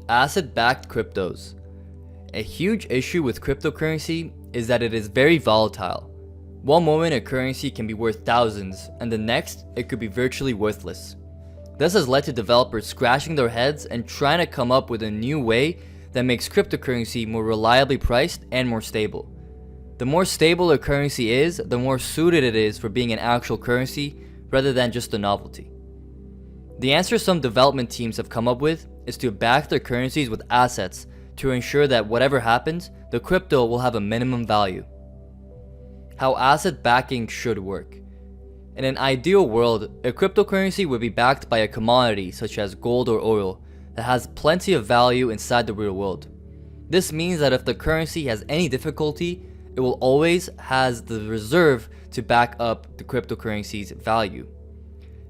Asset-backed cryptos. A huge issue with cryptocurrency is that it is very volatile. One moment a currency can be worth thousands, and the next it could be virtually worthless. This has led to developers scratching their heads and trying to come up with a new way that makes cryptocurrency more reliably priced and more stable. The more stable a currency is, the more suited it is for being an actual currency rather than just a novelty. The answer some development teams have come up with is to back their currencies with assets to ensure that whatever happens, the crypto will have a minimum value. How asset backing should work. In an ideal world, a cryptocurrency would be backed by a commodity such as gold or oil that has plenty of value inside the real world. This means that if the currency has any difficulty, it will always has the reserve to back up the cryptocurrency's value.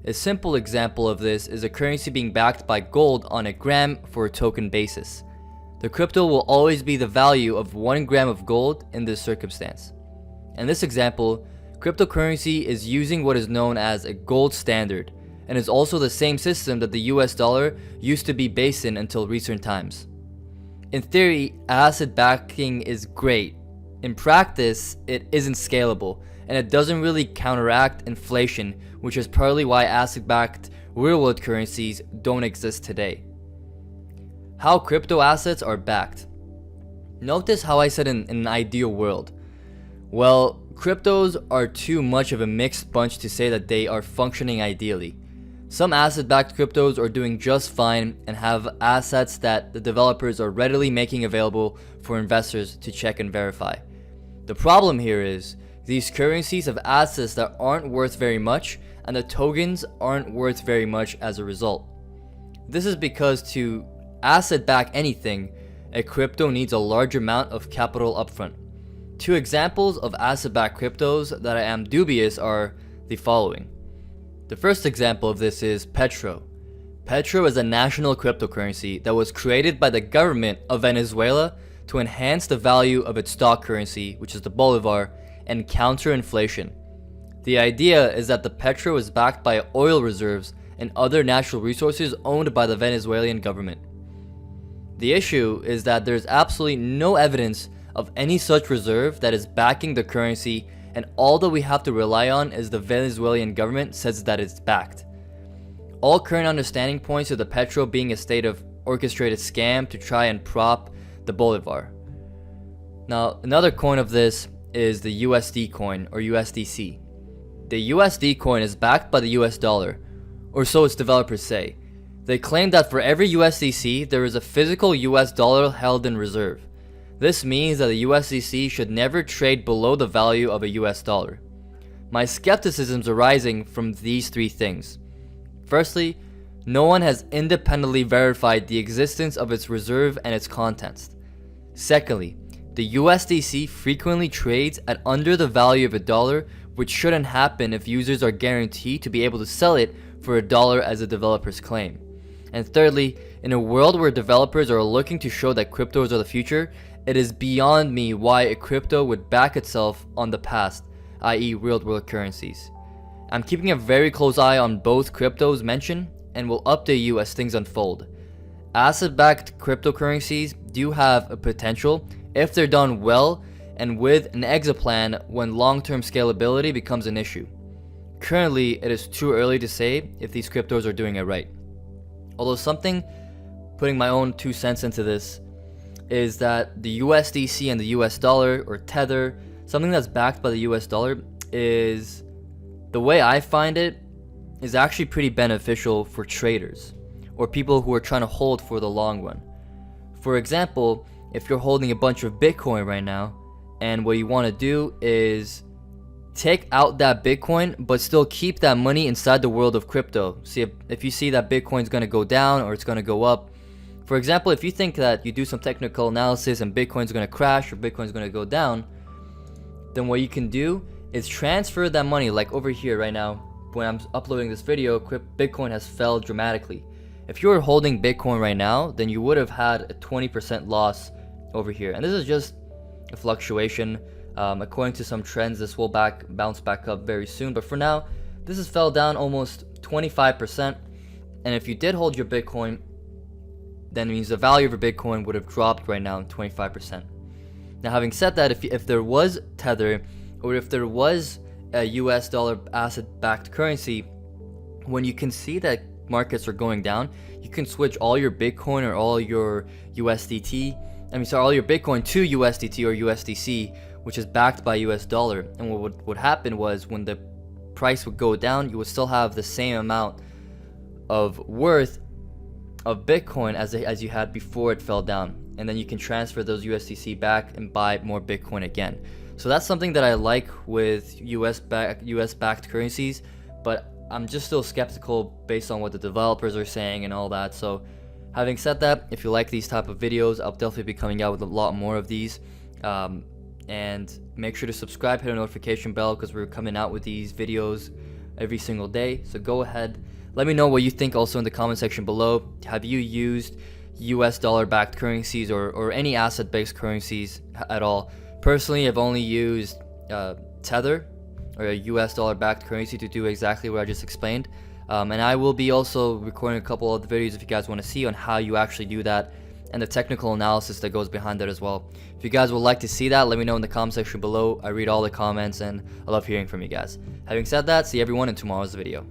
A simple example of this is a currency being backed by gold on a gram for a token basis. The crypto will always be the value of 1 gram of gold in this circumstance. In this example, cryptocurrency is using what is known as a gold standard, and is also the same system that the US dollar used to be based in until recent times. In theory, asset backing is great. In practice, it isn't scalable, and it doesn't really counteract inflation, which is partly why asset-backed real-world currencies don't exist today. How crypto assets are backed. Notice how I said in an ideal world. Well, cryptos are too much of a mixed bunch to say that they are functioning ideally. Some asset-backed cryptos are doing just fine and have assets that the developers are readily making available for investors to check and verify. The problem here is, these currencies have assets that aren't worth very much, and the tokens aren't worth very much as a result. This is because to asset back anything, a crypto needs a large amount of capital upfront. Two examples of asset-backed cryptos that I am dubious are the following. The first example of this is Petro. Petro is a national cryptocurrency that was created by the government of Venezuela to enhance the value of its stock currency, which is the bolivar, and counter inflation. The idea is that the Petro is backed by oil reserves and other natural resources owned by the Venezuelan government. The issue is that there's absolutely no evidence of any such reserve that is backing the currency, and all that we have to rely on is the Venezuelan government says that it's backed. All current understanding points to the Petro being a state of orchestrated scam to try and prop the bolivar. Now, another coin of this is the USD coin, or USDC. The USD coin is backed by the US dollar, or so its developers say. They claim that for every USDC, there is a physical US dollar held in reserve. This means that the USDC should never trade below the value of a US dollar. My skepticism is arising from these three things. Firstly, no one has independently verified the existence of its reserve and its contents. Secondly, the USDC frequently trades at under the value of a dollar, which shouldn't happen if users are guaranteed to be able to sell it for a dollar as the developers claim. And thirdly, in a world where developers are looking to show that cryptos are the future, it is beyond me why a crypto would back itself on the past, i.e. real-world currencies. I'm keeping a very close eye on both cryptos mentioned and will update you as things unfold. Asset-backed cryptocurrencies do have a potential if they're done well and with an exit plan when long-term scalability becomes an issue. Currently, it is too early to say if these cryptos are doing it right. Although something, putting my own 2 cents into this, is that the USDC and the US dollar, or Tether, something that's backed by the US dollar, is, the way I find it, is actually pretty beneficial for traders, or people who are trying to hold for the long run. For example, if you're holding a bunch of Bitcoin right now, and what you want to do is take out that Bitcoin, but still keep that money inside the world of crypto. See, if you see that Bitcoin's going to go down or it's going to go up. For example, if you think that you do some technical analysis and Bitcoin's going to crash or Bitcoin's going to go down, then what you can do is transfer that money, like over here right now, when I'm uploading this video, Bitcoin has fell dramatically. If you were holding Bitcoin right now, then you would have had a 20% loss over here. And this is just a fluctuation. According to some trends, this will bounce back up very soon. But for now, this has fell down almost 25%. And if you did hold your Bitcoin, then it means the value of your Bitcoin would have dropped right now 25%. Now, having said that, if there was Tether, or if there was a US dollar asset-backed currency, when you can see that markets are going down, you can switch all your Bitcoin or all your all your Bitcoin to USDT or USDC, which is backed by US dollar. And what would happen was, when the price would go down, you would still have the same amount of worth of Bitcoin as you had before it fell down, and then you can transfer those USDC back and buy more Bitcoin again. So that's something that I like with US backed currencies, but I'm just still skeptical based on what the developers are saying and all that. So having said that, if you like these type of videos, I'll definitely be coming out with a lot more of these, and make sure to subscribe, hit a notification bell, because we're coming out with these videos every single day. So go ahead, let me know what you think also in the comment section below. Have you used US dollar backed currencies or any asset based currencies at all? Personally, I've only used Tether, or a US dollar backed currency, to do exactly what I just explained. And I will be also recording a couple of the videos if you guys want to see on how you actually do that, and the technical analysis that goes behind that as well. If you guys would like to see that, let me know in the comment section below. I read all the comments and I love hearing from you guys. Having said that, see everyone in tomorrow's video.